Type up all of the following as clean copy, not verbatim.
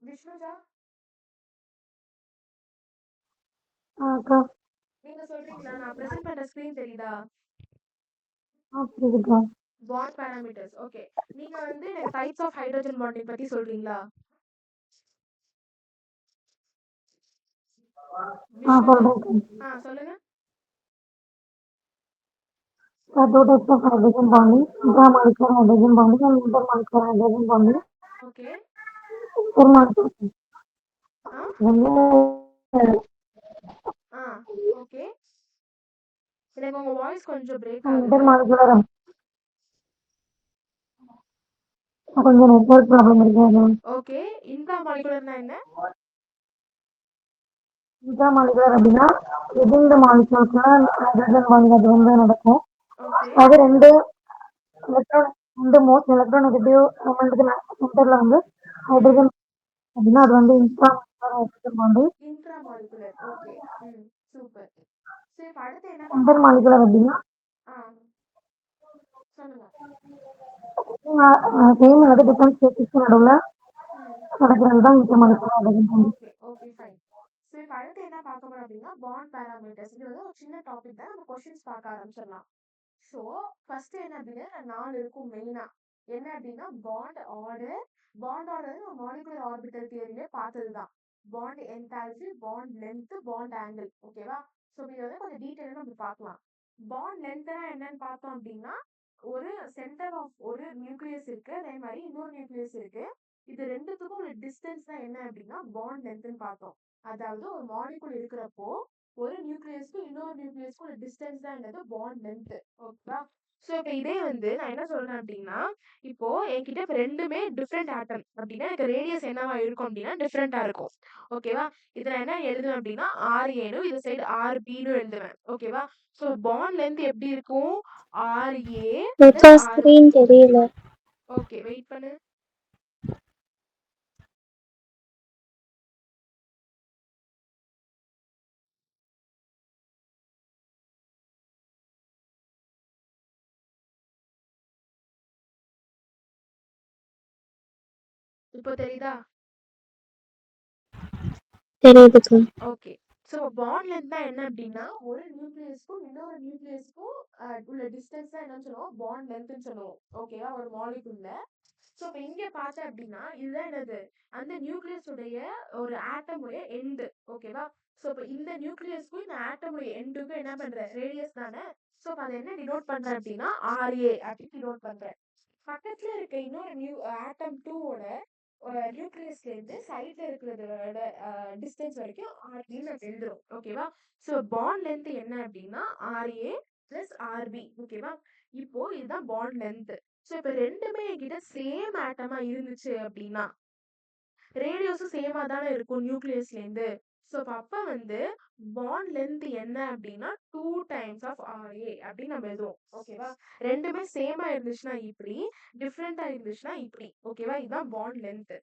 விஷ்ணுஜா, அக்கா. நீங்க சொல்றீங்களா? நான் பிரசன்ட் பண்ற ஸ்கிரீன் தெரியுதா? புரியுதுக்கா. Bond parameters. ஓகே. நீங்க வந்து எனக்கு டைப்ஸ் ஆஃப் ஹைட்ரோஜன் பாண்டிங் பத்தி சொல்றீங்களா? விஷ்ணுஜா, சொல்றேன்க்கா. சொல்லுங்க. Two types of hydrogen bonding, intramolecular hydrogen bonding and intermolecular hydrogen bonding. Okay. Intermolecular ஆ வந்து ஆ ஓகே. எனக்கு உங்க வாய்ஸ் கொஞ்சம் பிரேக் ஆகுது. intermolecular கொஞ்சம் நெட்வொர்க் ப்ராப்ளம் இருக்கு. அது ஓகே. இன்ட்ரா மாலிகுலர்னா என்ன? intramolecular அப்படின்னா within the molecules hydrogen bonding அது வந்து நடக்கும். ஓகே. அது எலக்ட்ரான் ரெண்டு மோஸ்ட் எலக்ட்ரோநெகட்டிவ் எலமெண்ட்டுக்கு சென்டர்ல வந்து ம். ஹைட்ரஜன் அப்படின்னா அது வந்து intramolecular hydrogen bonding. Intra molecular. Okay. ம். சூப்பர். சரி, இப்ப அடுத்து என்ன பார்க்க போறோம் Intermolecular அப்படின்னா, அப்படின்னா ஆ சொல்லுங்க. சேம் வந்து டிஃபரன்ஸ் ஸ்பேசிஸ்க்கு நடுவுல ம். நடக்கிறது தான் intermolecular hydrogen bonding. Okay. Okay, fine. So இப்போ அடுத்து என்ன பார்க்க போறோம் அப்படின்னா, பாண்ட் பேராமீட்டர்ஸ். இது வந்து ஒரு சின்ன டாபிக் தான். நம்ம கொஸ்டின்ஸ் பார்க்க ஆரம்பிச்சிடலாம். ஸோ ஃபர்ஸ்ட் என்ன அப்படின்னா, 4 இருக்கும் மெயினா. என்ன அப்படின்னா, பாண்ட் ஆர்டர். பாண்ட் ஆர்டர் நம்ம மாலிகுலர் ஆர்பிட்டல் தியரியிலே பார்த்தது தான். Bond enthalpy, bond length, bond angle. ஓகேவா? ஸோ இதை வந்து கொஞ்சம் டீட்டெயிலாக நம்ம பார்க்கலாம். பாண்ட் லென்த்னா என்னன்னு பார்த்தோம் அப்படின்னா, ஒரு சென்டர் ஆஃப் ஒரு நியூக்ளியஸ் இருக்கு, அதே மாதிரி இன்னொரு நியூக்ளியஸ் இருக்கு. இது ரெண்டுத்துக்கும் உள்ள டிஸ்டன்ஸ் தான் என்ன அப்படின்னா பாண்ட் லென்த்னு பார்த்தோம். அதாவது ஒரு மாலிகுல் இருக்கிறப்போ ஒரு நியூக்ளியஸ்க்கு இன்னொரு நியூக்ளியஸ்க்கு உள்ள டிஸ்டன்ஸ் தான் என்னது பாண்ட் லென்த். ஓகேவா? ஸோ இப்போ இதே வந்து நான் என்ன சொல்றேன் அப்படின்னா, இப்போ என்கிட்ட இப்போ ரெண்டுமே டிஃப்ரெண்ட் ஆட்டம் அப்படின்னா எனக்கு ரேடியஸ் என்னவா இருக்கும் அப்படின்னா டிஃப்ரெண்டா இருக்கும். ஓகேவா? இதை நான் என்ன எழுதுவேன் அப்படின்னா ஆர்ஏனும் இது சைடு ஆர்பின்னு எழுதுவேன். ஓகேவா? ஸோ பாண்ட் லென்த் எப்படி இருக்கும்? ஆர்ஏ அக்கா பிளஸ் ஆர்பி. ஸ்கிரீன் தெரியல. ஓகே, வெயிட் பண்ணு. இப்போ தெரியுதா? தெரியுதுக்கா. ஓகே. ஸோ பாண்ட் லென்த் தான் என்ன அப்படின்னா ஒரு நியூக்ளியஸ்க்கும் இன்னொரு நியூக்ளியஸ்க்கும் உள்ள டிஸ்டன்ஸ் தான் என்னன்னு சொல்லுவோம்? பாண்ட் லென்த்னு சொல்லுவோம். ஓகேவா? ஒரு மாலிகுல்ல. ஸோ இப்போ இங்க பார்த்தேன் அப்படின்னா இதுதான் என்னது? அந்த நியூக்ளியஸ் உடைய ஒரு ஆட்டம் உடைய எண்டு. ஓகேவா? ஸோ இப்போ இந்த நியூக்ளியஸ்க்கும் இந்த ஆட்டம் உடைய எண்டுக்கும் என்ன பண்றேன்? ரேடியஸ் தானே. ஸோ அதை என்ன டினோட் பண்றேன் அப்படின்னா ஆர்ஏ அப்படின்னு டினோட் பண்றேன். பக்கத்துல இருக்க இன்னொரு ஆட்டம் 2ஓட நியூக்ளியஸ்ல இருந்து சைட்ல இருக்கிறதோட டிஸ்டன்ஸ் வரைக்கும் ஆர்பின்னு நம்ம எழுதுறோம். ஓகேவா? ஸோ பாண்ட் லென்த் என்ன அப்படின்னா ஆர்ஏ பிளஸ் ஆர்பி. ஓகேவா? இப்போ இதுதான் பாண்ட் லென்த். ஸோ இப்போ ரெண்டுமே என்கிட்ட சேம் ஆட்டமா இருந்துச்சு அப்படின்னா ரேடியோஸும் சேமா தானே இருக்கும் நியூக்ளியஸ்ல இருந்து. ஸோ அப்ப வந்து பாண்ட் லென்த் என்ன அப்படின்னா 2 டைம்ஸ் ஆஃப் ஆர்ஏ அப்படின்னு நம்ம எழுதுவோம். ஓகேவா? ரெண்டுமே சேமா இருந்துச்சுன்னா இப்படி, டிஃப்ரெண்டா இருந்துச்சுன்னா இப்படி. ஓகேவா? இதுதான் பாண்ட் லென்த்.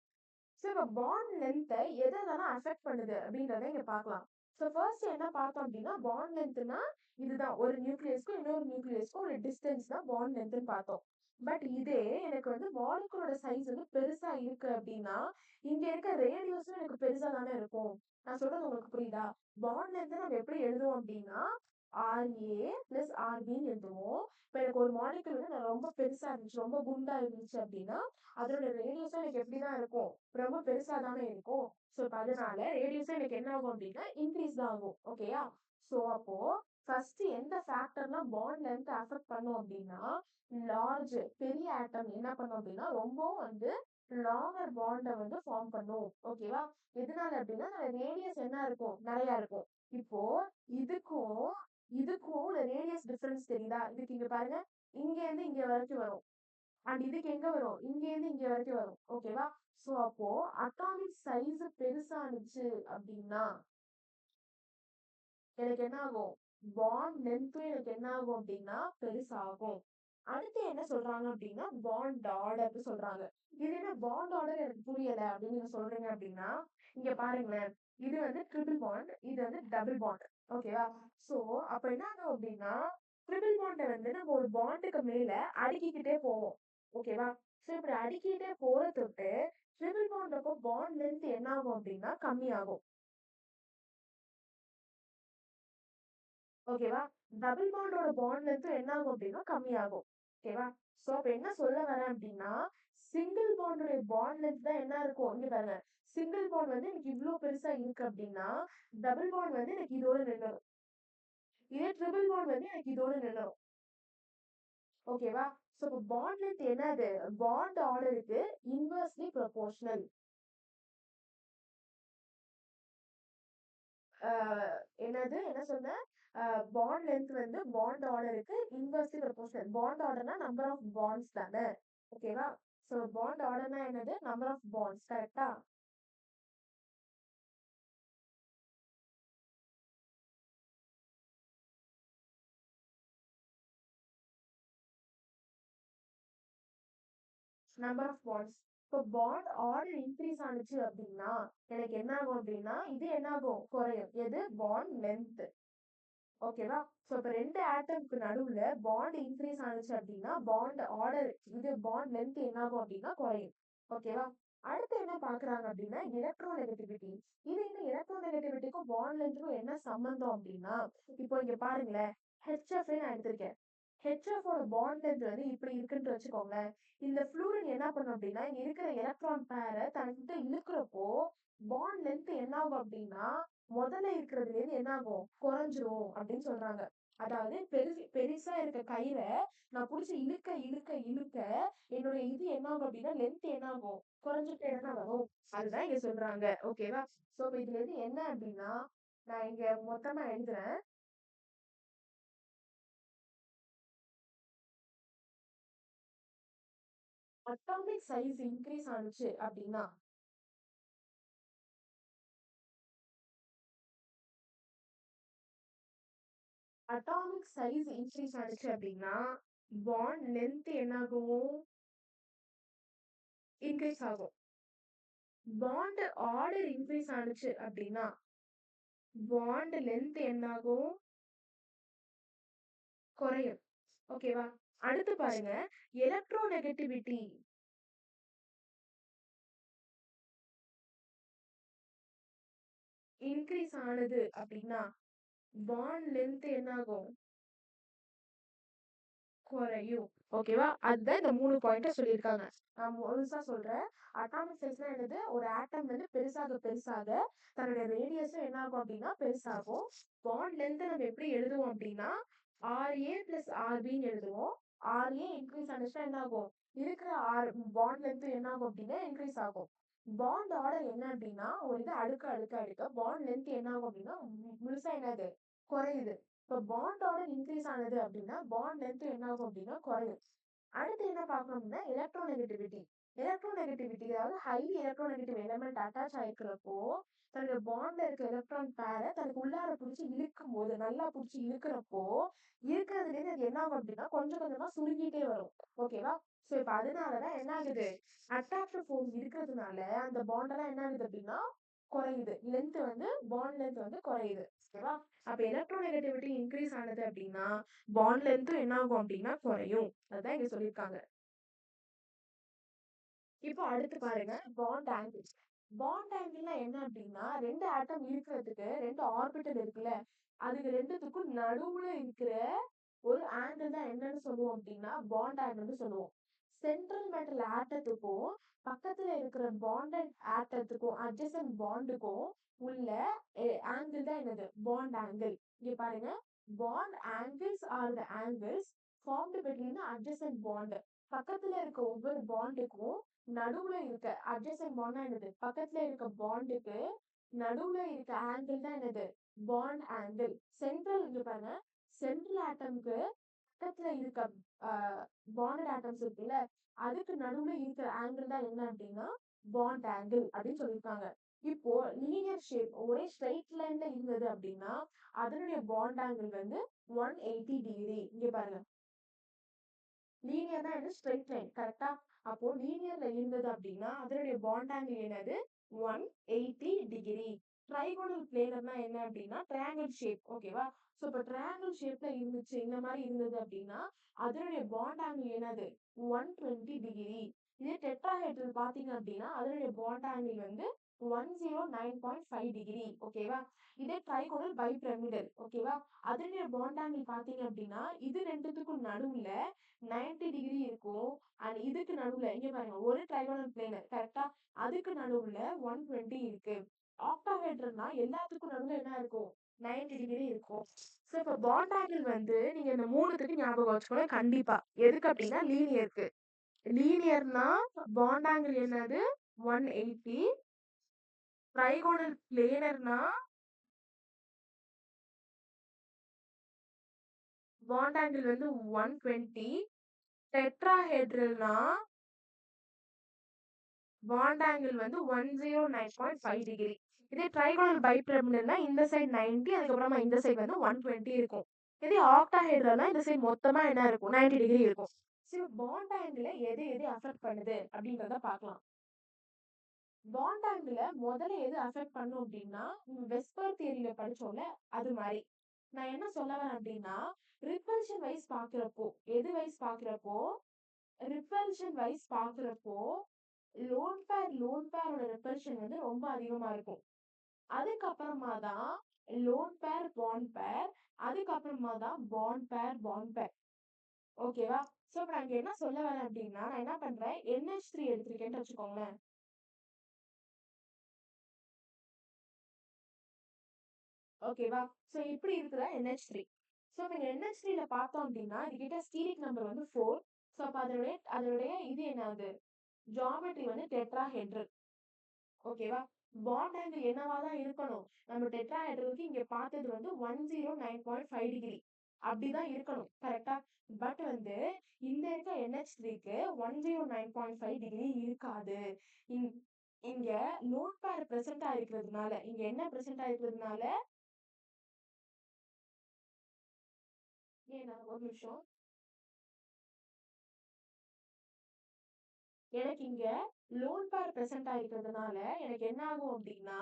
ஸோ இப்போ பாண்ட் லென்த்தை எதெல்லாம் அஃபெக்ட் பண்ணுது அப்படின்றத இங்க பார்க்கலாம். ஸோ ஃபர்ஸ்ட் என்ன பார்த்தோம் அப்படின்னா பாண்ட் லென்த்னா இதுதான் ஒரு நியூக்ளியஸ்க்கும் இன்னொரு நியூக்ளியஸ்க்கும் ஒரு டிஸ்டன்ஸ் தான் பாண்ட் லென்த்னு பார்த்தோம். பட் இதே எனக்கு வந்து மாலிகுலோட சைஸ் வந்து பெருசா இருக்கு அப்படின்னா இங்க இருக்க ரேடியஸும் எனக்கு பெருசா தானே இருக்கும். நான் சொல்றது உங்களுக்கு புரியுதா? பாண்ட் லென்த் நம்ம எப்படி எழுதுவோம் அப்படின்னா ஆர்ஏ பிளஸ் ஆர்பின்னு எழுதுவோம். இப்போ எனக்கு ஒரு மாலிகுல் வந்து நான் ரொம்ப பெருசா இருந்துச்சு, ரொம்ப குண்டா இருந்துச்சு அப்படின்னா அதோட ரேடியஸும் எனக்கு எப்படிதான் இருக்கும்? ரொம்ப பெருசா தானே இருக்கும். ஸோ இப்போ அதனால ரேடியஸும் எனக்கு என்ன ஆகும் அப்படின்னா இன்க்ரீஸ் தான் ஆகும். ஓகேயா? ஸோ அப்போ ஃபர்ஸ்ட் எந்த ஃபேக்டர்லாம் பாண்ட் லென்த் அஃபெக்ட் பண்ணும் அப்படின்னா லார்ஜ் பெரிய ஆட்டம் என்ன பண்ணும் அப்படின்னா ரொம்பவும் வந்து லாங்கர் பாண்டை வந்து ஃபார்ம் பண்ணும். ஓகேவா? எதனால அப்படின்னா ரேடியஸ் என்ன இருக்கும்? நிறைய இருக்கும். இப்போ இதுக்கும் இதுக்கும் ரேடியஸ் டிஃபரன்ஸ் தெரியுதா? இதுக்கு இங்க பாருங்க, இங்க இருந்து இங்க வரைக்கும் வரும். அண்ட் இதுக்கு எங்க வரும்? இங்க இருந்து இங்க வரைக்கும் வரும். ஓகேவா? சோ அப்போ அட்டாமிக் சைஸ் பெருசானுச்சு அப்படின்னா எனக்கு என்ன ஆகும்? பாண்ட் லென்த்தும் எனக்கு என்ன ஆகும் அப்படின்னா பெருசாகும். அடுத்து என்ன சொல்றாங்க அப்படின்னா பாண்ட் ஆர்டர்னு சொல்றாங்க. இது என்ன பாண்ட் ஆர்டர் எனக்கு புரியல அப்படின்னு நீங்க சொல்றீங்க அப்படின்னா இங்க பாருங்களேன். இது வந்து ட்ரிபிள் பாண்ட், இது வந்து டபுள் பாண்ட். ஓகேவா? சோ அப்ப என்ன ஆகும் அப்படின்னா ட்ரிபிள் பாண்டை வந்து நம்ம ஒரு பாண்டுக்கு மேல அடுக்கிக்கிட்டே போவோம். ஓகேவா? சோ இப்படி அடுக்கிட்டே போறதுக்கு ட்ரிபிள் பாண்ட் பண்றப்போ பாண்ட் லென்த் என்ன ஆகும் அப்படின்னா கம்மியாகும். ஓகேவா? டபுள் பாண்டோட பாண்ட் லென்த்தும் என்ன ஆகும் அப்படின்னா கம்மியாகும். ஓகேவா? சோ அப்ப என்ன சொல்ல வரேன் அப்படின்னா, சிங்கிள் பாண்டோட பாண்ட் லென்த் தான் என்ன இருக்கும்? இங்க பாருங்க. சிங்கிள் பாண்ட் வந்து எனக்கு இவ்ளோ பெருசா இருக்கு அப்படின்னா, டபுள் பாண்ட் வந்து எனக்கு இதோட நின்னுரும். இதே ட்ரிபிள் பாண்ட் வந்து எனக்கு இதோட நின்னுரும். ஓகேவா? சோ இப்ப பாண்ட் லென்த் என்னது? பாண்ட் ஆர்டருக்கு இன்வெர்ஸ்லி ப்ரொபோர்ஷனல். அ என்னது? என்ன சொன்னேன்? பாண்ட் லென்த் வந்து பாண்ட் ஆர்டருக்கு இன்வெர்ஸ்லி ப்ரொபோர்ஷனல். பாண்ட் ஆர்டர்னா நம்பர் ஆஃப் பாண்ட்ஸ் தானே. ஓகேவா? சோ பாண்ட் ஆர்டர்னா என்னது? Number of bonds. கரெக்ட்டா? Number of bonds. இப்போ பாண்ட் ஆர்டர் இன்க்ரீஸ் ஆனுச்சு அப்படின்னா, எனக்கு என்ன ஆகும் அப்படின்னா, இது என்ன ஆகும்? குறையும். எது? Bond length. ஓகேவா? சோ இப்ப 2 ஆட்டம்க்கு நடுவுல பாண்ட் இன்க்ரீஸ் ஆனுச்சு அப்படின்னா, பாண்ட் ஆர்டர் இது பாண்ட் லென்த் என்ன ஆகும் அப்படின்னா குறையும். ஓகேவா? அடுத்து என்ன பார்க்குறாங்க அப்படின்னா, எலக்ட்ரோநெகட்டிவிட்டி. இது இந்த எலக்ட்ரோநெகட்டிவிட்டிக்கும் பாண்ட் லென்த்துக்கும் என்ன சம்மந்தம் அப்படின்னா, இப்போ இங்க பாருங்களேன். HF நான் எடுத்திருக்கேன். HF ஓட பாண்ட் லென்த் வந்து இப்படி இருக்குன்னு வச்சுக்கோங்களேன். இந்த ஃப்ளூரின் என்ன பண்ணும் அப்படின்னா, இங்க இருக்கிற எலக்ட்ரான் பேர தன்கிட்ட இழுக்கிறப்போ, பாண்ட் லென்த் என்ன ஆகும் அப்படின்னா, முதல்ல இருக்கிறதுலேருந்து என்ன ஆகும்? குறைஞ்சிரும் அப்படின்னு சொல்றாங்க. அதாவது பெருசா இருக்க கயிற நான் புடிச்சு இழுக்க இழுக்க இழுக்க என்னுடைய இது என்ன ஆகும் அப்படின்னா லென்த் என்ன ஆகும்? குறைஞ்சுட்டே தான் வரும். அதுதான் இங்க சொல்றாங்க. ஓகேவா? சோ இப்ப இதுல இருந்து என்ன அப்படின்னா, நான் இங்க மொத்தமா எழுதுறேன். அட்டாமிக் சைஸ் இன்க்ரீஸ் ஆனுச்சு அப்படின்னா, அட்டாமிக் சைஸ் இன்க்ரீஸ் ஆனுச்சு அப்படின்னா, பாண்ட் லென்த் என்ன ஆகும்? இன்க்ரீஸ் ஆகும். பாண்ட் ஆர்டர் இன்க்ரீஸ் ஆனுச்சு அப்படின்னா, பாண்ட் லென்த் என்னாகும்? குறையும். ஓகேவா? அடுத்து பாருங்க. எலக்ட்ரோநெகட்டிவிட்டி இன்க்ரீஸ் ஆனது அப்படின்னா, பாண்ட் லென்த் என்னாகும்? குறையும். ஓகேவா? அதுதான் இந்த 3 பாயிண்ட்ட சொல்லியிருக்காங்க. நான் முழுசா சொல்றேன். அட்டாமிக் சைஸ்னா என்னது? ஒரு ஆட்டம் வந்து பெருசாக பெருசாக தன்னுடைய ரேடியஸும் என்ன ஆகும் அப்படின்னா பெருசாகும். பாண்ட் லென்த் நம்ம எப்படி எழுதுவோம் அப்படின்னா, RA பிளஸ் RBன்னு எழுதுவோம். RA இன்க்ரீஸ் ஆனுச்சுன்னா என்ன ஆகும்? இருக்கிற பாண்ட் லென்த் என்ன ஆகும் அப்படின்னா இன்க்ரீஸ் ஆகும். பாண்ட் ஆர்டர் என்ன அப்படின்னா, ஒரு இது அடுக்க அடுக்க அடுக்க பாண்ட் லென்த் என்ன ஆகும் அப்படின்னா, முழுசா என்னது? குறையுது. இப்ப பாண்ட் ஆர்டர் இன்க்ரீஸ் ஆனது அப்படின்னா, பாண்ட் லென்த் என்ன ஆகும் அப்படின்னா குறையும். அடுத்து என்ன பார்க்கணும் அப்படின்னா, எலக்ட்ரோநெகட்டிவிட்டி. எலக்ட்ரோநெகட்டிவிட்டி அதாவது ஹைலி எலக்ட்ரோநெகட்டிவ் எலிமெண்ட் அட்டாச் ஆயிருக்கிறப்போ, தன்னோட பாண்ட்ல இருக்க எலக்ட்ரான் பேர தனக்கு உள்ளார புடிச்சு இழுக்கும்போது, நல்லா புடிச்சு இழுக்கிறப்போ, இருக்கிறதுலேருந்து அது என்ன ஆகும் அப்படின்னா, கொஞ்சம் கொஞ்சமா சுருங்கிட்டே வரும். ஓகேவா? சோ இப்ப அதனாலதான் என்ன ஆகுது? அட்ராக்டிவ் ஃபோர்ஸ் இருக்கிறதுனால, அந்த பாண்டெல்லாம் என்ன ஆகுது அப்படின்னா, குறையுது. லென்த் வந்து பாண்ட் லென்த் வந்து குறையுது. ஓகேவா? அப்ப எலக்ட்ரோநெகட்டிவிட்டி இன்க்ரீஸ் ஆனது அப்படின்னா, பாண்ட் லென்த்தும் என்ன ஆகும் அப்படின்னா குறையும். அதுதான் இங்க சொல்லியிருக்காங்க. இப்போ அடுத்து பாருங்க பாண்ட் ஆங்கிள். பாண்ட் ஆங்கிள்னா என்ன அப்படின்னா, 2 ஆட்டம் இருக்கிறதுக்கு 2 ஆர்பிட்டல் இருக்குல்ல, அதுக்கு 2த்துக்கும் நடுவுல இருக்கிற ஒரு ஆங்கிள் தான் என்னன்னு சொல்லுவோம் அப்படின்னா, பாண்ட் ஆங்கிள்னு சொல்லுவோம். சென்ட்ரல் மெட்டல் ஆட்டத்துக்கும் பக்கத்துல இருக்கிற பாண்டட் ஆட்டத்துக்கும் அட்ஜசன்ட் பாண்டுக்கும் உள்ள ஆங்கிள் தான் என்னது? Bond angle. இங்க பாருங்க. Bond angles R the angles formed between the adjacent bond. பக்கத்துல இருக்க ஒவ்வொரு பாண்டுக்கும் நடுவுல இருக்க அட்ஜசன்ட் பாண்ட்னா என்னது? பக்கத்துல இருக்க பாண்டுக்கு நடுவுல இருக்க ஆங்கிள் தான் என்னது? Bond angle. சென்ட்ரல் இங்க பாருங்க. சென்ட்ரல் ஆட்டம்க்கு பக்கத்துல இருக்க பாண்டட் ஆட்டம்ஸ் இருக்குல்ல, அதுக்கு நடுவுல இருக்கிற ஆங்கிள் தான் என்ன அப்படின்னா பாண்ட் ஆங்கிள் அப்படின்னு சொல்லியிருக்காங்க. இப்போ லீனியர் ஷேப் ஒரே ஸ்ட்ரைட் லைன்ல இருந்தது அப்படின்னா அதனுடைய பாண்ட் ஆங்கிள் வந்து 180 டிகிரி. இங்க பாருங்க. லீனியர்னா என்ன? Straight line. கரெக்ட்டா? அப்போ லீனியர்ல இருந்தது அப்படின்னா, அதனுடைய பாண்ட் ஆங்கிள் என்னது? 180 டிகிரி. ட்ரைகோனல் பிளேனர்னா என்ன அப்படின்னா, ட்ரையாங்கிள் ஷேப். ஓகேவா? சோ இப்ப ட்ரையாங்கிள் ஷேப்ல இருந்துச்சு, இந்த மாரி இருந்தது அப்படின்னா, அதனுடைய பாண்ட் ஆங்கிள் என்னது? 120 டிகிரி. இதே டெட்ராஹெட்ரல் பார்த்தீங்க அப்படின்னா அதனுடைய பாண்ட் ஆங்கிள் வந்து 109.5 டிகிரி. ஓகேவா? இதே ட்ரைகோனல் பைபிரமிடல். ஓகேவா? அதனுடைய பாண்ட் ஆங்கிள் பார்த்தீங்க அப்படின்னா இது ரெண்டுத்துக்கும் நடுவுல 90 டிகிரி இருக்கும். அண்ட் இதுக்கு நடுவுல இங்க பாருங்க ஒரு ட்ரைகோனல் பிளேனர் கரெக்டா, அதுக்கு நடுவுல 120 இருக்கு. ஆக்டாஹெட்ரல்னா எல்லாத்துக்கும் நடுவுல என்ன இருக்கும்? 90 டிகிரி இருக்கும். ஸோ இப்போ பாண்ட் ஆங்கிள் வந்து நீங்க இந்த மூணுத்துக்கு ஞாபகம் வச்சுக்கணும் கண்டிப்பா. எதுக்கு அப்படின்னா லீனியருக்கு. லீனியர்னா பாண்ட் ஆங்கிள் என்னது? 180. ட்ரைகோனல் பிளேனர்னா பாண்ட் ஆங்கிள் வந்து 120. டெட்ராஹெட்ரல்னா பாண்ட் ஆங்கிள் வந்து 109.5 டிகிரி. இதே ட்ரைகோனல் பைபிரமிடல்னா இந்த சைடு 90, அதுக்கப்புறமா இந்த சைடு வந்து 120 இருக்கும். இதே ஆக்டாஹெட்ரல்னா இந்த சைடு மொத்தமா என்ன இருக்கும்? 90 டிகிரி இருக்கும். சரி, பாண்ட் ஆங்கிள எது எது அஃபெக்ட் பண்ணுது அப்படின்றத பார்க்கலாம். பாண்ட் ஆங்கிள முதல்ல எது அஃபெக்ட் பண்ணும் அப்படின்னா வெஸ்பர் தியரியில படிச்சோம்ல அது மாதிரி. நான் என்ன சொல்ல வரேன் அப்படின்னா ரிப்பல்ஷன் வைஸ் பாக்குறப்போ எது வைஸ் பாக்குறப்போ ரிப்பல்ஷன் வைஸ் பாக்குறப்போ லோன் பேரோட ரிப்பல்ஷன் வந்து ரொம்ப அதிகமா இருக்கும். அதுக்கப்புறமா தான் லோன் பேர் பாண்ட் பேர், அதுக்கப்புறமா தான் பாண்ட் பேர். ஓகேவா? சோ இப்ப நான் இங்க என்ன சொல்ல வரேன் அப்படின்னா நான் என்ன பண்றேன் NH3 எடுத்திருக்கேன்னு வச்சுக்கோங்களேன். ஓகேவா? சோ இப்படி இருக்கிற NH3. சோ இப்ப இங்க NH3ல பார்த்தோம் அப்படின்னா இதுகிட்ட ஸ்டீரிக் நம்பர் வந்து 4. சோ அப்ப அதனுடைய இது என்னது? ஜியோமெட்ரி வந்து டெட்ராஹெட்ரல். ஓகேவா? பாண்ட் ஆங்கிள் என்னவா தான் இருக்கணும்? நம்ம டெட்ராஹெட்ரலுக்கு இங்க பார்த்தது வந்து 109.5 டிகிரி. அப்படிதான் இருக்கணும். கரெக்டா? பட் வந்து இந்த இருக்க NH3க்கு 109.5 டிகிரி இருக்காது. இங் இங்க லோன் பேர் பிரசன்ட் ஆயிருக்கிறதுனால இங்க என்ன பிரசன்ட் ஆயிருக்கிறதுனால ஏன்னா ஒரு நிமிஷம். எனக்கு இங்க லோன் பேர் பிரசன்ட் ஆயிருக்கிறதுனால எனக்கு என்ன ஆகும் அப்படின்னா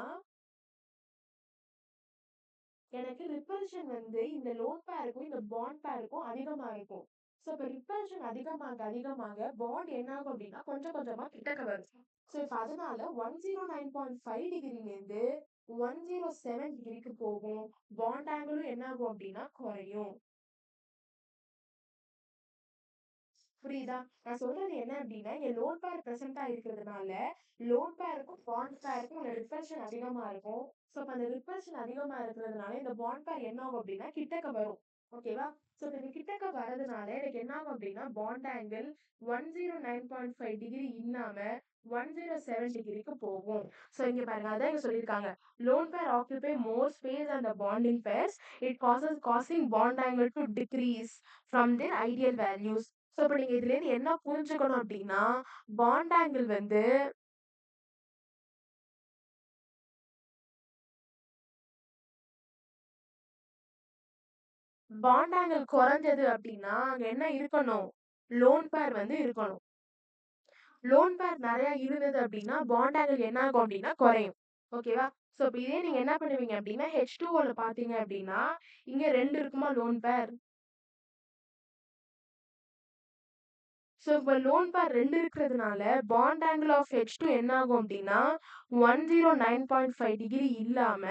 எனக்கு ரிப்பல்ஷன் வந்து இந்த லோன் பேருக்கும் இந்த பாண்ட் பேருக்கும் அதிகமா இருக்கும். ஸோ இப்போ ரிப்பல்ஷன் அதிகமாக பாண்ட் என்ன ஆகும் அப்படின்னா கொஞ்சம் கொஞ்சமா கிட்டக்க வரும். ஸோ இப்போ அதனால 109.5 டிகிரிலேருந்து 107 டிகிரிக்கு போகும். பாண்ட் ஆங்கிளும் என்ன ஆகும் அப்படின்னா குறையும். புரியுதா? நான் சொல்றது என்ன அப்படின்னா இங்க லோன் பேர் பிரசன்டா இருக்கிறதுனால லோன் பேருக்கும் பாண்ட் பேருக்கும் உள்ள ரிப்பல்ஷன் அதிகமா இருக்கும். ஸோ அப்ப அந்த ரிப்பல்ஷன் அதிகமா இருக்கிறதுனால இந்த பாண்ட் பேர் என்ன ஆகும் அப்படின்னா கிட்டக்க வரும். ஓகேவா? ஸோ இது கிட்டக்க வரதுனால எனக்கு என்ன ஆகும் அப்படின்னா பாண்ட் ஆங்கிள் 109.5 டிகிரி இல்லாம 107 டிகிரிக்கு போகும். ஸோ இங்க பாருங்க அதான் இங்க சொல்லியிருக்காங்க lone pair occupy more space and the bonding pairs it causes causing bond angle to decrease from their ideal values. So இப்போ நீங்க இதுல இருந்து என்ன புரிஞ்சுக்கணும் அப்படின்னா பாண்ட் ஆங்கிள் வந்து பாண்ட் ஆங்கிள் குறைஞ்சது அப்படின்னா அங்க என்ன இருக்கணும்? லோன் பேர் வந்து இருக்கணும். லோன் பேர் நிறைய இருந்தது அப்படின்னா பாண்ட் ஆங்கிள் என்ன ஆகும் அப்படின்னா குறையும். ஓகேவா? ஸோ இப்போ இதே நீங்க என்ன பண்ணுவீங்க அப்படின்னா H2O ல பாத்தீங்க அப்படின்னா இங்க 2 இருக்குமா லோன் பேர். ஸோ இப்போ லோன் பேர் 2 இருக்கிறதுனால பாண்ட் ஆங்கிள் ஆஃப் H2 என்ன ஆகும் அப்படின்னா 109.5 டிகிரி இல்லாம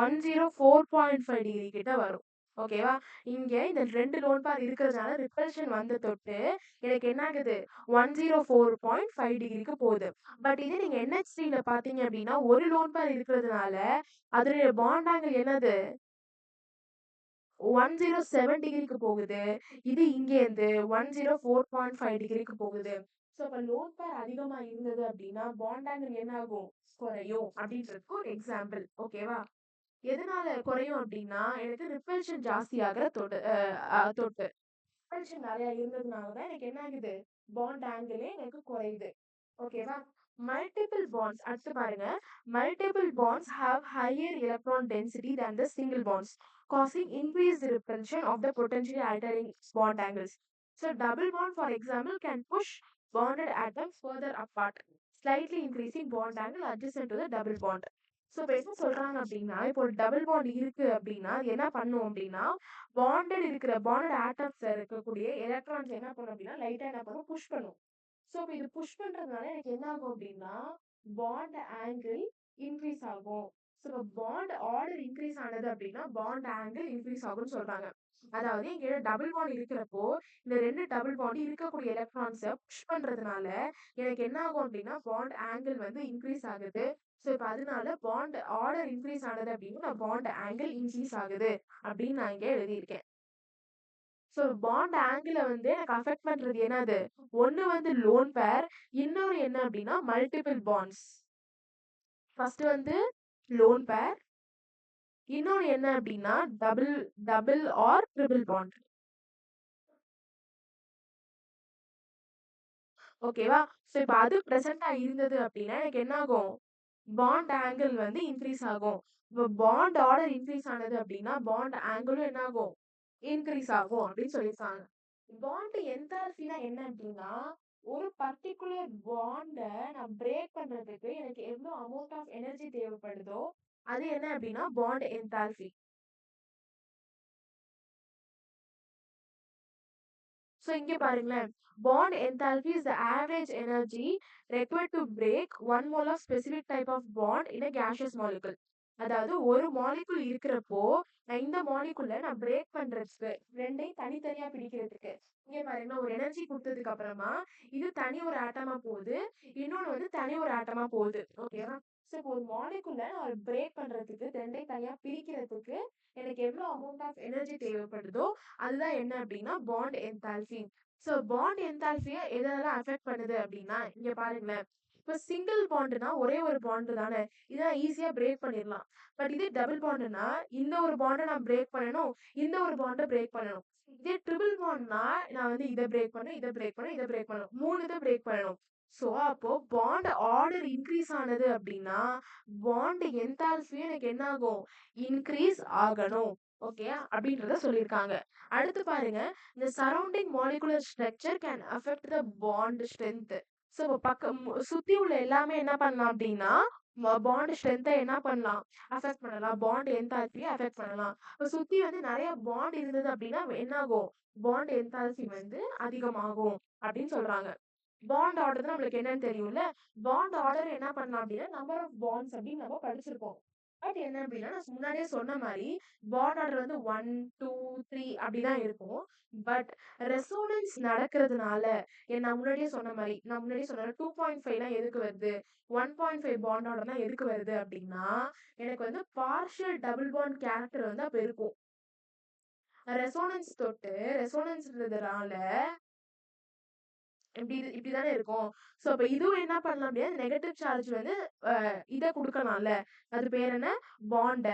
104.5 டிகிரி கிட்ட வரும். ஓகேவா? இங்க இந்த 2 லோன் பேர் இருக்கிறதுனால ரிப்பல்ஷன் வந்து தொட்டு எனக்கு என்ன ஆகுது? 104.5 டிகிரிக்கு போகுது. பட் இதே நீங்க NH3ல பாத்தீங்க அப்படின்னா ஒரு லோன் பேர் இருக்கிறதுனால அதனுடைய பாண்ட் ஆங்கிள் என்னது? 107 டிகிரிக்கு போகுது. இது இங்கேருந்து 104.5 டிகிரிக்கு போகுது. ஸோ அப்ப லோன் பேர் அதிகமா இருந்தது அப்படின்னா பாண்ட் ஆங்கிள் என்ன ஆகும்? குறையும் அப்படின்றதுக்கு ஒரு எக்ஸாம்பிள். ஓகேவா? எதனால குறையும் அப்படின்னா எனக்கு ரிப்பல்ஷன் ஜாஸ்தியாகிற தொட்டு ரிப்பல்ஷன் நிறைய இருந்ததுனால தான் எனக்கு என்ன ஆகுது? பாண்ட் ஆங்கிளே எனக்கு குறையுது. ஓகேவா? மல்டிபிள் பாண்ட்ஸ் அடுத்து பாருங்க multiple bonds have higher electron density than the single bonds causing increased repulsion of the potentially altering bond angles. So double bond for example can push bonded atoms further apart, slightly increasing bond angle adjacent to the double bond. So இப்போ என்ன சொல்றாங்க அப்படின்னா இப்போ ஒரு double bond இருக்கு அப்படின்னா அது என்ன பண்ணும் அப்படின்னா பாண்டட் ஆட்டம்ஸ்ல இருக்கக்கூடிய எலக்ட்ரான்ஸ் என்ன பண்ணும் அப்படின்னா லைட்டா என்ன பண்ணும் புஷ் பண்ணும். ஸோ இப்போ இது புஷ் பண்றதுனால எனக்கு என்ன ஆகும் அப்படின்னா பாண்ட் ஆங்கிள் இன்க்ரீஸ் ஆகும். ஸோ இப்போ பாண்ட் ஆர்டர் இன்க்ரீஸ் ஆனது அப்படின்னா பாண்ட் ஆங்கிள் இன்க்ரீஸ் ஆகும்னு சொல்றாங்க. அதாவது இங்க டபுள் பாண்ட் இருக்கிறப்போ இந்த 2 டபுள் பாண்ட் இருக்கக்கூடிய எலக்ட்ரான்ஸை புஷ் பண்றதுனால எனக்கு என்ன ஆகும் அப்படின்னா பாண்ட் ஆங்கிள் வந்து இன்க்ரீஸ் ஆகுது. ஸோ இப்போ அதனால பாண்ட் ஆர்டர் இன்க்ரீஸ் ஆனது அப்படின்னு பாண்ட் ஆங்கிள் இன்க்ரீஸ் ஆகுது அப்படின்னு நான் இங்க எழுதியிருக்கேன். ஸோ பாண்ட் ஆங்கிள வந்து எனக்கு அஃபெக்ட் பண்றது என்னது? ஒண்ணு வந்து லோன் பேர், இன்னொரு என்ன அப்படின்னா மல்டிபிள் பாண்ட்ஸ். ஃபர்ஸ்ட் வந்து லோன் பேர், இன்னொரு என்ன அப்படின்னா double double or triple bond. ஓகேவா? ஸோ இப்போ அது பிரசன்டா இருந்தது அப்படின்னா எனக்கு என்ன ஆகும்? பாண்ட் ஆங்கிள் வந்து இன்க்ரீஸ் ஆகும். இப்போ பாண்ட் ஆர்டர் இன்க்ரீஸ் ஆனது அப்படின்னா பாண்ட் ஆங்கிளும் என்ன ஆகும்? இன்க்ரீஸ் ஆகும் அப்படின்னு சொல்லியிருக்காங்க. பாண்ட் என்தால்பினா என்ன அப்படின்னா ஒரு பர்டிகுலர் பாண்ட நான் பிரேக் பண்றதுக்கு எனக்கு எவ்வளவு அமௌண்ட் ஆஃப் எனர்ஜி தேவைப்படுதோ அது என்ன அப்படின்னா பாண்ட் என்தால்பி. ஸோ இங்க பாருங்களேன், bond enthalpy is the average energy required to break one mole of specific type of bond in a gaseous molecule. அதாவது ஒரு மாலிகுல் இருக்கிறப்போ நான் இந்த மாலிகுலை நான் பிரேக் பண்றதுக்கு ரெண்டையும் தனித்தனியா பிடிக்கிறதுக்கு இங்க பாருங்க ஒரு எனர்ஜி கொடுத்ததுக்கு அப்புறமா இது தனி ஒரு ஆட்டமா போகுது, இன்னொன்னு வந்து தனி ஒரு ஆட்டமா போகுது. ஓகேவா? ஸோ இப்போ ஒரு மாலிகுலை நான் பிரேக் பண்றதுக்கு ரெண்டையும் தனியா பிரிக்கிறதுக்கு எனக்கு எவ்வளவு அமௌண்ட் ஆஃப் எனர்ஜி தேவைப்படுதோ அதுதான் என்ன அப்படின்னா பாண்ட் என்தால்பி. ஸோ பாண்ட் என்தால்பியை எதெல்லாம் அஃபெக்ட் பண்ணுது அப்படின்னா இங்க பாருங்களேன், இப்போ சிங்கிள் பாண்டுனா ஒரே ஒரு பாண்டு தானே, இதான் ஈஸியா பிரேக் பண்ணிடலாம். பட் இதே டபுள் பாண்டுனா இந்த ஒரு பாண்டை நான் பிரேக் பண்ணணும், இந்த ஒரு பாண்டை பிரேக் பண்ணணும். இதே ட்ரிபிள் பாண்ட்னா நான் வந்து இதை பிரேக் பண்ணணும், இதை பிரேக் பண்ணணும், இதை பிரேக் பண்ணணும், 3 இதை பிரேக் பண்ணணும். ஸோ அப்போ பாண்ட் ஆர்டர் இன்க்ரீஸ் ஆனது அப்படின்னா பாண்ட் என்தால்பியும் எனக்கு என்ன ஆகும்? இன்க்ரீஸ் ஆகணும். ஓகே அப்படின்றத சொல்லியிருக்காங்க. அடுத்து பாருங்க, இந்த surrounding molecular structure can affect the bond strength. So பக்கம் சுத்தி உள்ள எல்லாமே என்ன பண்ணலாம் அப்படின்னா பாண்ட் ஸ்ட்ரென்த்தை என்ன பண்ணலாம்? அஃபெக்ட் பண்ணலாம். பாண்ட் என்தால்பியை அஃபெக்ட் பண்ணலாம். இப்போ சுத்தி வந்து நிறைய பாண்ட் இருந்தது அப்படின்னா என்ன ஆகும்? பாண்ட் என்தால்பி வந்து அதிகமாகும் அப்படின்னு சொல்றாங்க. பாண்ட் ஆர்டர் நம்மளுக்கு என்னன்னு தெரியும்ல. பாண்ட் ஆர்டர் என்ன பண்ணலாம் அப்படின்னா நம்பர் ஆஃப் பாண்ட்ஸ் அப்படின்னு நம்ம படிச்சிருப்போம். பட் என்ன அப்படின்னா நான் முன்னாடியே சொன்ன மாதிரி பாண்ட் ஆர்டர் வந்து 1 2 3 அப்படிதான் இருக்கும். பட் ரெசோனன்ஸ் நடக்கிறதுனால நான் முன்னாடியே சொன்ன மாதிரி நான் முன்னாடியே சொன்ன 2.5 எதுக்கு வருது, 1.5 பாண்ட் ஆர்டர்லாம் எதுக்கு வருது அப்படின்னா எனக்கு வந்து பார்ஷியல் டபுள் பாண்ட் கேரக்டர் வந்து அப்ப இருக்கும். ரெசோனன்ஸ் தொட்டு ரெசோனன்ஸ்ன்றதுனால இப்படிதானே இருக்கும். ஸோ அப்ப இதுவும் என்ன பண்ணலாம் அப்படின்னா நெகட்டிவ் சார்ஜ் வந்து இதை கொடுக்கலாம்ல, அது பேர் என்ன? பாண்ட.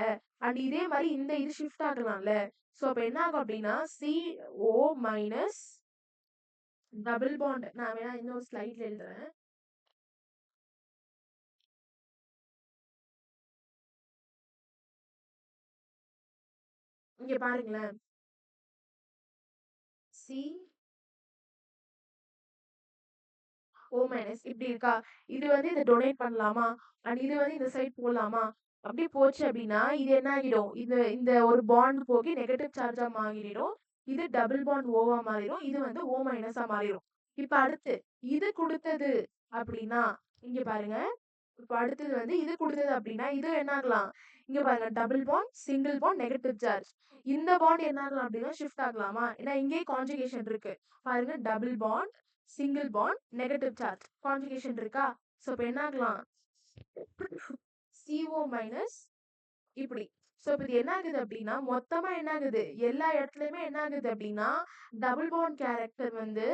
அண்ட் இதே மாதிரி இந்த இது ஷிஃப்ட் ஆகலாம்ல. ஸோ அப்ப என்ன ஆகும் அப்படின்னா CO மைனஸ் டபுள் பாண்ட். நான் வேணா இன்னொரு ஸ்லைட்ல எழுதுறேன். இங்க பாருங்களேன், CO இப்படி இருக்கா? இது வந்து இதை டொனேட் பண்ணலாமா, அண்ட் இது வந்து இந்த சைட் போடலாமா? அப்படி போச்சு அப்படின்னா இது என்ன ஆகிடும்? இது இந்த ஒரு பாண்ட் போகி நெகட்டிவ் சார்ஜா மாறிடும். இது டபுள் பாண்ட் ஓவா மாறிடும், இது வந்து O மைனஸா மாறிடும். இப்ப அடுத்து இது கொடுத்தது அப்படின்னா இங்க பாருங்க, இப்ப அடுத்தது வந்து இது கொடுத்தது அப்படின்னா இது என்ன ஆகலாம்? இங்க பாருங்க, double bond single bond negative charge. இந்த பாண்ட் என்ன ஆகலாம் அப்படின்னா ஷிஃப்ட் ஆகலாமா? ஏன்னா இங்கே கான்ஜுகேஷன் இருக்கு. பாருங்க, double bond single bond negative charge conjugation இருக்கா? ஸோ இப்போ என்ன ஆகலாம்? CO மைனஸ் இப்படி. ஸோ இப்போ இது என்ன ஆகுது அப்படின்னா மொத்தமா என்ன ஆகுது? எல்லா இடத்துலயுமே என்ன ஆகுது அப்படின்னா டபுள் பாண்ட் கேரக்டர் வந்து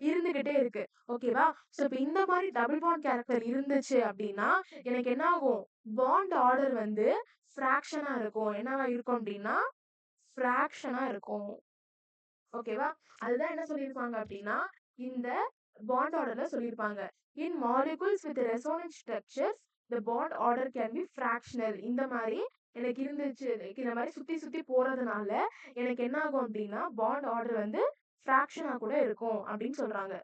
இருந்துகிட்டே இருக்கு. ஓகேவா? ஸோ இப்போ இந்த மாதிரி டபுள் பாண்ட் கேரக்டர் இருந்துச்சு அப்படின்னா எனக்கு என்ன ஆகும்? பாண்ட் ஆர்டர் வந்து ஃப்ராக்ஷனா இருக்கும். என்னவா இருக்கும் அப்படின்னா ஃப்ராக்ஷனா இருக்கும். ஓகேவா? அதுதான் என்ன சொல்லியிருப்பாங்க அப்படின்னா இந்த பாண்ட் ஆர்டர்ல சொல்லியிருப்பாங்க. In molecules with resonance structures the bond order can be fractional. இந்த மாதிரி எனக்கு இருந்துச்சு, இந்த மாதிரி சுத்தி சுத்தி போறதுனால எனக்கு என்ன ஆகும் அப்படின்னா பாண்ட் ஆர்டர் வந்து ஃப்ராக்ஷனா கூட இருக்கும் அப்படின்னு சொல்றாங்க.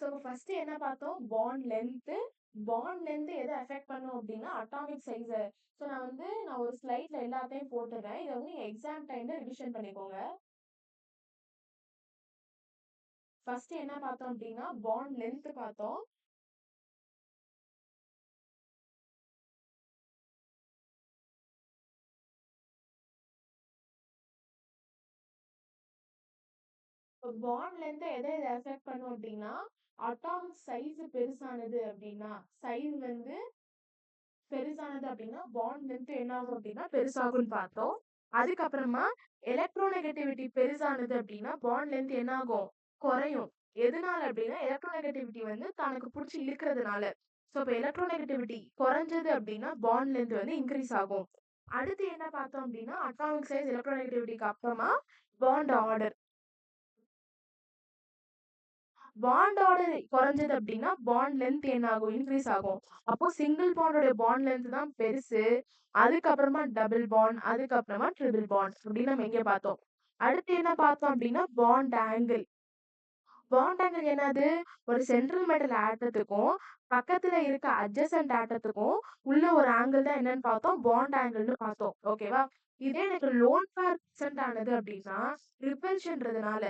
ஸோ ஃபர்ஸ்ட் என்ன பார்த்தோம்? பாண்ட் லென்த் எதை அஃபெக்ட் பண்ணும் அப்படின்னா அட்டாமிக் சைஸை. ஸோ நான் ஒரு ஸ்லைட்ல எல்லாத்தையும் போட்டுறேன். இதை வந்து நீங்க எக்ஸாம் டைம்ல ரிவிஷன் பண்ணிக்கோங்க. ஃபர்ஸ்ட் என்ன பார்த்தோம் அப்படின்னா பாண்ட் லென்த் பார்த்தோம். பாண்ட் லென்த் எதை அஃபெக்ட் பண்ணும் அப்படின்னா அட்டாமிக் சைஸ் பெருசானது அப்படின்னா பெருசானது அப்படின்னா பாண்ட் லென்த் என்ன ஆகும் அப்படின்னா பெருசாகும்னு பார்த்தோம். அதுக்கப்புறமா எலக்ட்ரோநெகட்டிவிட்டி பெருசானது அப்படின்னா பாண்ட் லென்த் என்ன ஆகும்? குறையும். எதனால அப்படின்னா எலக்ட்ரோநெகட்டிவிட்டி வந்து தனக்கு பிடிச்சி இழுக்கிறதுனால. ஸோ இப்போ எலக்ட்ரோநெகட்டிவிட்டி குறைஞ்சது அப்படின்னா பாண்ட் லென்த் வந்து இன்க்ரீஸ் ஆகும். அடுத்து என்ன பார்த்தோம் அப்படின்னா அட்டாமிக் சைஸ் எலக்ட்ரோநெகட்டிவிட்டிக்கு அப்புறமா பாண்ட் ஆர்டர். பாண்ட் ஆர்டர் குறைஞ்சது அப்படின்னா பாண்ட் லென்த் என்ன ஆகும்? இன்க்ரீஸ் ஆகும். அப்போ சிங்கிள் பாண்டோட பாண்ட் லென்த் தான் பெருசு. அதுக்கப்புறமா டபுள் பாண்ட், அதுக்கப்புறமா ட்ரிபிள் பாண்ட் அப்படின்னு நம்ம எங்க பார்த்தோம். அடுத்து என்ன பார்த்தோம் அப்படின்னா பாண்ட் ஆங்கிள். பாண்ட் ஆங்கிள் என்னது? ஒரு சென்ட்ரல் மெட்டல் ஆட்டத்துக்கும் பக்கத்துல இருக்க அட்ஜசன்ட் ஆட்டத்துக்கும் உள்ள ஒரு ஆங்கிள் தான் என்னன்னு பார்த்தோம்? பாண்ட் ஆங்கிள்னு பார்த்தோம். ஓகேவா? இதே எனக்கு லோன் பேர் பிரசன்ட் ஆனது அப்படின்னா ரிப்பல்ஷன்றதுனால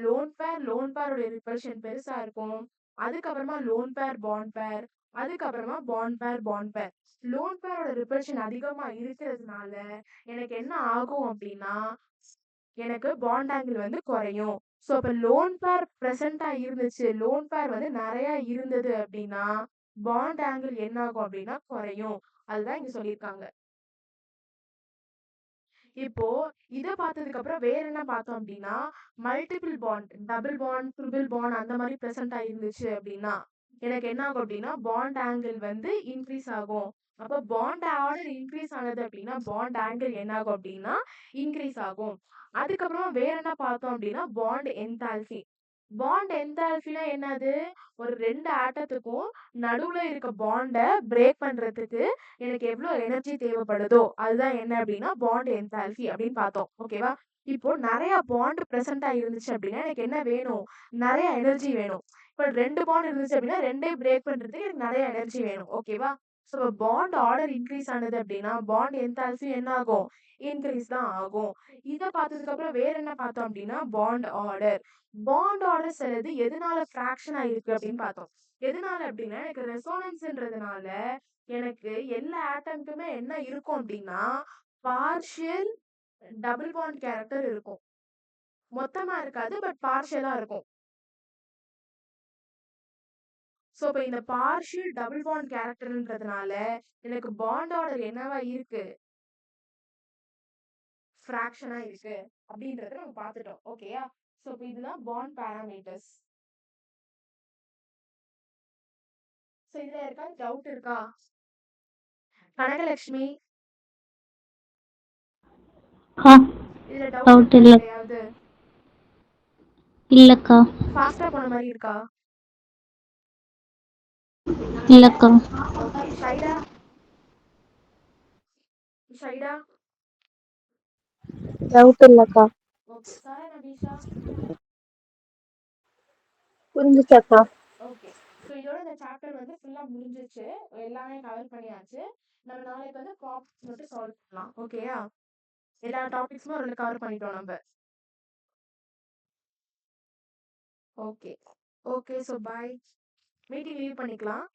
லோன் பேரோட ரிப்பல்ஷன் பெருசா இருக்கும். அதுக்கப்புறமா லோன் பேர் பாண்ட் பேர், அதுக்கப்புறமா பாண்ட் பேர். லோன் பேரோட ரிப்பல்ஷன் அதிகமா இருக்கிறதுனால எனக்கு என்ன ஆகும் அப்படின்னா எனக்கு பாண்ட் ஆங்கிள் வந்து குறையும். ஸோ அப்ப லோன் பேர் பிரசன்டா இருந்துச்சு, லோன் பேர் வந்து நிறைய இருந்தது அப்படின்னா பாண்ட் ஆங்கிள் என்ன ஆகும் அப்படின்னா குறையும். அதுதான் இங்க சொல்லியிருக்காங்க. இப்போ இத பார்த்ததுக்கு அப்புறம் வேற என்ன பார்த்தோம் அப்படின்னா multiple bond, double bond, triple bond அந்த மாதிரி பிரசன்ட் ஆயிருந்துச்சு அப்படின்னா எனக்கு என்ன ஆகும் அப்படின்னா பாண்ட் ஆங்கிள் வந்து இன்க்ரீஸ் ஆகும். அப்போ பாண்ட் ஆர்டர் இன்க்ரீஸ் ஆனது அப்படின்னா பாண்ட் ஆங்கிள் என்ன ஆகும் அப்படின்னா இன்க்ரீஸ் ஆகும். அதுக்கப்புறமா வேற என்ன பார்த்தோம் அப்படின்னா பாண்ட் என்தால்பி. பாண்ட் என்தால்பினா என்னது? ஒரு ரெண்டு ஆட்டத்துக்கும் நடுவுல இருக்க பாண்டை பிரேக் பண்றதுக்கு எனக்கு எவ்வளவு எனர்ஜி தேவைப்படுதோ அதுதான் என்ன அப்படின்னா பாண்ட் என்தால்பி அப்படின்னு பார்த்தோம். ஓகேவா? இப்போ நிறைய பாண்ட் பிரசன்டா இருந்துச்சு அப்படின்னா எனக்கு என்ன வேணும்? நிறைய எனர்ஜி வேணும். இப்போ ரெண்டு பாண்ட் இருந்துச்சு அப்படின்னா ரெண்டையும் பிரேக் பண்றதுக்கு எனக்கு நிறைய எனர்ஜி வேணும். ஓகேவா? ஸோ பாண்ட் ஆர்டர் இன்க்ரீஸ் ஆனது அப்படின்னா பாண்ட் என்தால்பி என்ன ஆகும்? இன்க்ரீஸ் தான் ஆகும். இதை பார்த்ததுக்கு அப்புறம் வேற என்ன பார்த்தோம் அப்படின்னா பாண்ட் ஆர்டர். பாண்ட் ஆர்டர் சிலது எதனால ஃபிராக்ஷன் ஆயிருக்கு அப்படின்னு பார்த்தோம். எதனால அப்படின்னா எனக்கு ரெசோனன்ஸ்ன்றதுனால எனக்கு எல்லா ஆட்டம்க்குமே என்ன இருக்கும் அப்படின்னா பார்ஷியல் டபுள் பாண்ட் கேரக்டர் இருக்கும். மொத்தமா இருக்காது, பட் பார்ஷியலா இருக்கும். ஸோ இப்போ இந்த பார்ஷியல் டபுள் பாண்ட் கேரக்டர்ன்றதுனால எனக்கு பாண்ட் ஆர்டர் என்னவா இருக்கு? ஃபிராக்ஷனா இருக்கு அப்படின்றத நம்ம பார்த்துட்டோம். ஓகேயா? ஸோ இப்போ இதுதான் பாண்ட் பேராமீட்டர்ஸ். ஸோ இதுல யாருக்காவது டவுட் இருக்கா? கனகலட்சுமி, ஆ இதுல டவுட் டவுட் இருக்கா இல்லை கிடையாது? இல்லைக்கா. ஃபாஸ்டா போன மாதிரி இருக்கா? இல்லைக்கா. ஓகே. ஷைடா, டவுட் இல்லைக்கா. ஓகே. சாரா நபீஷா, புரிஞ்சுச்சாக்கா? ஓகே. ஸோ இதோட இந்த சாப்டர் வந்து ஃபுல்லா முடிஞ்சிச்சு. எல்லாமே கவர் பண்ணியாச்சு. நம்ம நாளைக்கு வந்து ப்ராப்ளம்ஸ் மட்டும் சால்வ் பண்ணலாம். ஓகேயா? எல்லா டாபிக்ஸுமே ஒரு கவர் பண்ணிட்டோம் நம்ம. Okay. Okay. So bye. Meeting leave பண்ணிக்கலாம்.